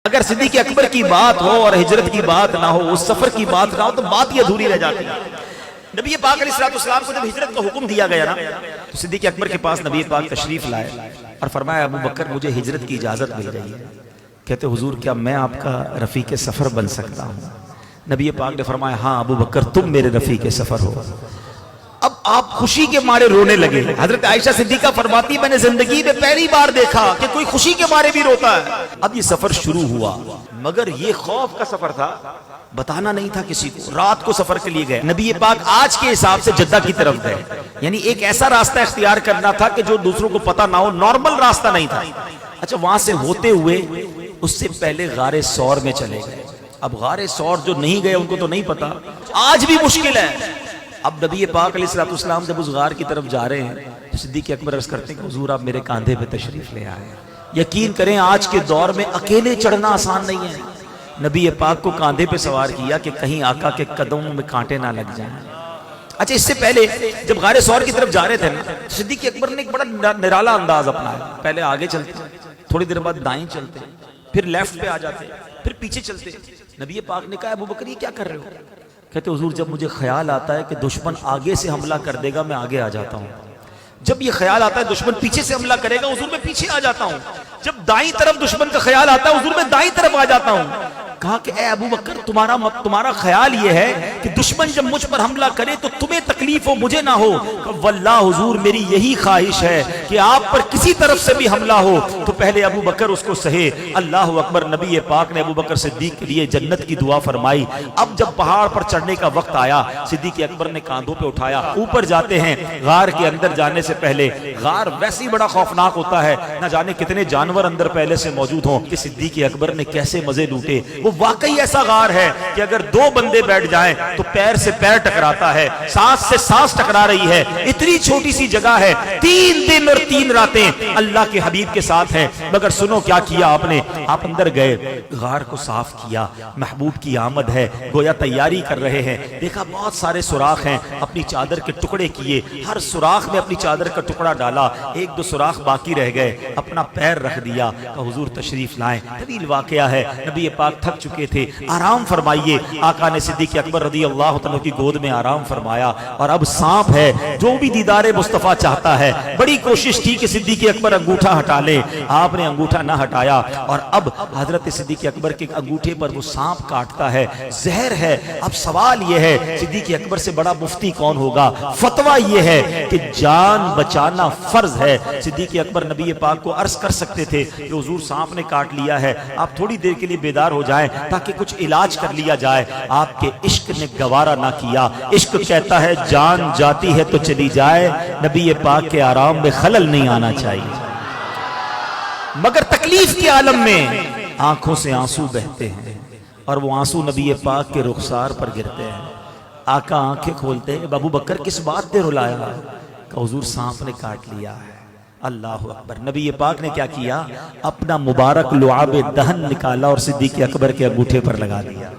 اگر صدیق اکبر کی بات ہو اور ہجرت کی بات نہ ہو، اس سفر کی بات نہ ہو، تو بات یہ ادھوری رہ جاتی ہے۔ نبی پاک علیہ السلام کو جب ہجرت کا حکم دیا گیا نا، تو صدیق اکبر کے پاس نبی پاک تشریف لائے اور فرمایا ابو بکر مجھے ہجرت کی اجازت مل گئی ہے۔ کہتے حضور کیا میں آپ کا رفیق سفر بن سکتا ہوں؟ نبی پاک نے فرمایا ہاں ابو بکر تم میرے رفیق سفر ہو۔ اب آپ خوشی کے مارے رونے لگے۔ حضرت عائشہ صدیقہ فرماتی میں نے زندگی میں پہلی بار دیکھا کہ کوئی خوشی کے مارے بھی روتا ہے۔ اب یہ سفر شروع ہوا، مگر یہ خوف کا سفر تھا، بتانا نہیں تھا کسی کو۔ رات کو سفر کے لیے گئے، نبی پاک آج کے حساب سے جدہ کی طرف گئے، یعنی ایک ایسا راستہ اختیار کرنا تھا کہ جو دوسروں کو پتہ نہ ہو، نارمل راستہ نہیں تھا۔ اچھا وہاں سے ہوتے ہوئے اس سے پہلے غار ثور میں چلے گئے۔ اب غار ثور جو نہیں گئے ان کو تو نہیں پتا، آج بھی مشکل ہے۔ اب نبی پاک علیہ السلام جب اس غار کی طرف جا رہے ہیں تو صدیق اکبر عرض کرتے ہیں کہ حضور آپ میرے کاندھے پہ تشریف لے آئے۔ یقین کریں آج کے دور میں اکیلے چڑھنا آسان نہیں ہے۔ نبی پاک کو کاندھے پہ سوار کیا کہ کہیں آقا کے قدموں میں کانٹے نہ لگ جائیں۔ اچھا اس سے پہلے جب غار ثور کی طرف جا رہے تھے نا، صدیق اکبر نے ایک بڑا نرالا انداز اپنایا۔ پہلے آگے چلتے، تھوڑی دیر بعد دائیں چلتے، پھر لیفٹ پہ آ جاتے، پھر پیچھے چلتے۔ نبی پاک نے کہا ابو بکر یہ کیا کر رہے ہو؟ کہتے حضور جب مجھے خیال آتا ہے کہ دشمن آگے سے حملہ کر دے گا میں آگے آ جاتا ہوں، جب یہ خیال آتا ہے دشمن پیچھے سے حملہ کرے گا حضور میں پیچھے آ جاتا ہوں، جب دائیں طرف دشمن کا خیال آتا ہے حضور میں دائیں طرف آ جاتا ہوں۔ کہا کہ اے ابو بکر تمہارا خیال یہ ہے کہ دشمن جب مجھ پر حملہ کرے تو تمہیں تکلیف ہو مجھے نہ ہو؟ کہ واللہ حضور میری یہی خواہش ہے کہ آپ پر کسی طرف سے بھی حملہ ہو تو پہلے ابو بکر اس کو سہے۔ اللہ اکبر۔ نبی پاک نے ابو بکر صدیق کے لیے جنت کی دعا فرمائی۔ اب جب پہاڑ پر چڑھنے کا وقت آیا صدیق اکبر نے کاندھوں پہ اٹھایا، اوپر جاتے ہیں۔ غار کے اندر جانے سے پہلے، غار ویسے ہی بڑا خوفناک ہوتا ہے، نہ جانے کتنے جانور اندر پہلے سے موجود ہوں، کہ صدیق اکبر نے کیسے مزے لوٹے۔ وہ واقعی ایسا غار ہے کہ اگر دو بندے بیٹھ جائیں تو پیر سے پیر ٹکراتا ہے، سانس سے سانس ٹکرا رہی ہے۔ اتنی چھوٹی سی جگہ ہے، 3 دن اور 3 راتیں اللہ کے حبیب کے ساتھ ہیں۔ مگر سنو کیا کیا آپ نے، آپ اندر گئے، غار کو صاف کیا، محبوب کی آمد ہے، گویا تیاری کر رہے ہیں۔ دیکھا بہت سارے سوراخ ہیں، اپنی چادر کے ٹکڑے کیے، ہر سوراخ میں اپنی چادر کا ٹکڑا ڈالا، 1-2 سوراخ باقی رہ گئے، اپنا پیر رکھ دیا کہ حضور تشریف لائیں۔ طویل واقعہ ہے، نبی پاک تھک چکے تھے، آرام فرمائیے۔ آقا نے صدیق اکبر رضی اللہ عنہ کی گود میں آرام فرمایا، اور اب سانپ ہے جو بھی دیدار مصطفیٰ چاہتا ہے، بڑی کوشش تھی کہ صدیق اکبر انگوٹھا ہٹا لے، آپ نے انگوٹھا نہ ہٹایا، اور اب حضرت صدیق اکبر کے انگوٹھے پر وہ سانپ کاٹتا ہے، زہر ہے۔ اب سوال یہ ہے صدیق اکبر سے بڑا مفتی کون ہوگا؟ فتویٰ یہ ہے کہ جان بچانا فرض ہے۔ صدیق اکبر نبی پاک کو عرض کر سکتے تھے کہ حضور سانپ نے کاٹ لیا ہے، آپ تھوڑی دیر کے لیے بیدار ہو جائیں تاکہ کچھ علاج کر لیا جائے۔ آپ کے عشق نے گوارا نہ کیا، عشق کہتا ہے جان جاتی ہے تو چلی جائے، نبی پاک کے آرام میں خلل نہیں آنا چاہیے۔ مگر تکلیف کے عالم میں آنکھوں سے آنسو بہتے ہیں، اور وہ آنسو نبی پاک کے رخسار پر گرتے ہیں۔ آقا آنکھیں کھولتے ہیں، ابو بکر کس بات پہ رلایا؟ کہ حضور سانپ نے کاٹ لیا ہے۔ اللہ اکبر۔ نبی پاک نے کیا کیا؟ اپنا مبارک لعاب دہن نکالا اور صدیق اکبر کے انگوٹھے پر لگا دیا۔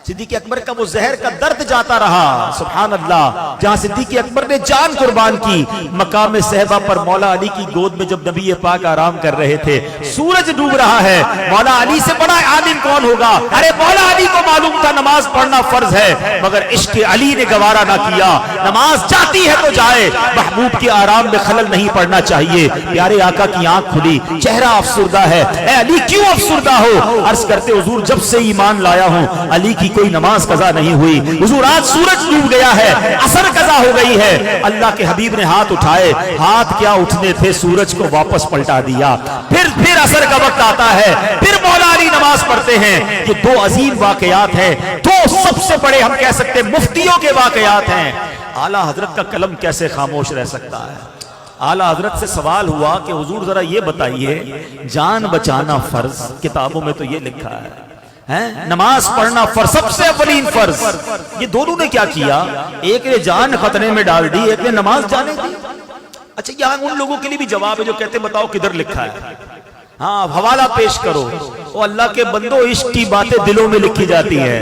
صدیق اکبر کا وہ زہر کا درد جاتا رہا، سبحان اللہ۔ جہاں صدیق اکبر نے جان قربان کی، مقام صحبہ پر مولا علی کی گود میں جب نبی پاک آرام کر رہے تھے، سورج ڈوب رہا ہے، مولا علی سے بڑا عالم کون ہوگا؟ ارے مولا علی کو معلوم تھا نماز پڑھنا فرض ہے، مگر عشق علی نے گوارا نہ کیا۔ نماز جاتی ہے تو جائے، محبوب کے آرام میں خلل نہیں پڑنا چاہیے۔ پیارے آقا کی آنکھ کھلی، چہرہ افسردہ ہے۔ اے علی کیوں افسردہ ہو؟ عرض کرتے حضور جب سے ایمان لایا ہوں علی کی کوئی نماز قضا نہیں ہوئی۔ حضور آج سورج ڈوب گیا ہے، عصر قضا ہو گئی ہے۔ اللہ کے حبیب نے ہاتھ اٹھائے، ہاتھ کیا اٹھنے تھے، سورج کو واپس پلٹا دیا۔ پھر عصر کا وقت آتا ہے، پھر مولا علی نماز پڑھتے ہیں۔ یہ 2 عظیم واقعات ہیں، 2 سب سے بڑے ہم کہہ سکتے مفتیوں کے واقعات ہیں۔ اعلیٰ حضرت کا قلم کیسے خاموش رہ سکتا ہے؟ اعلیٰ حضرت سے سوال ہوا کہ حضور ذرا یہ بتائیے، جان بچانا فرض، کتابوں میں تو یہ لکھا ہے، نماز پڑھنا فرض، سب سے اولین فرض۔ یہ دونوں نے کیا کیا؟ ایک نے جان خطرے میں ڈال دی، ایک نے نماز جانے دی۔ اچھا یہاں ان لوگوں کے لیے بھی جواب ہے جو کہتے بتاؤ کدھر لکھا ہے، ہاں حوالہ پیش کرو۔ او اللہ کے بندو، عشق کی باتیں دلوں میں لکھی جاتی ہیں،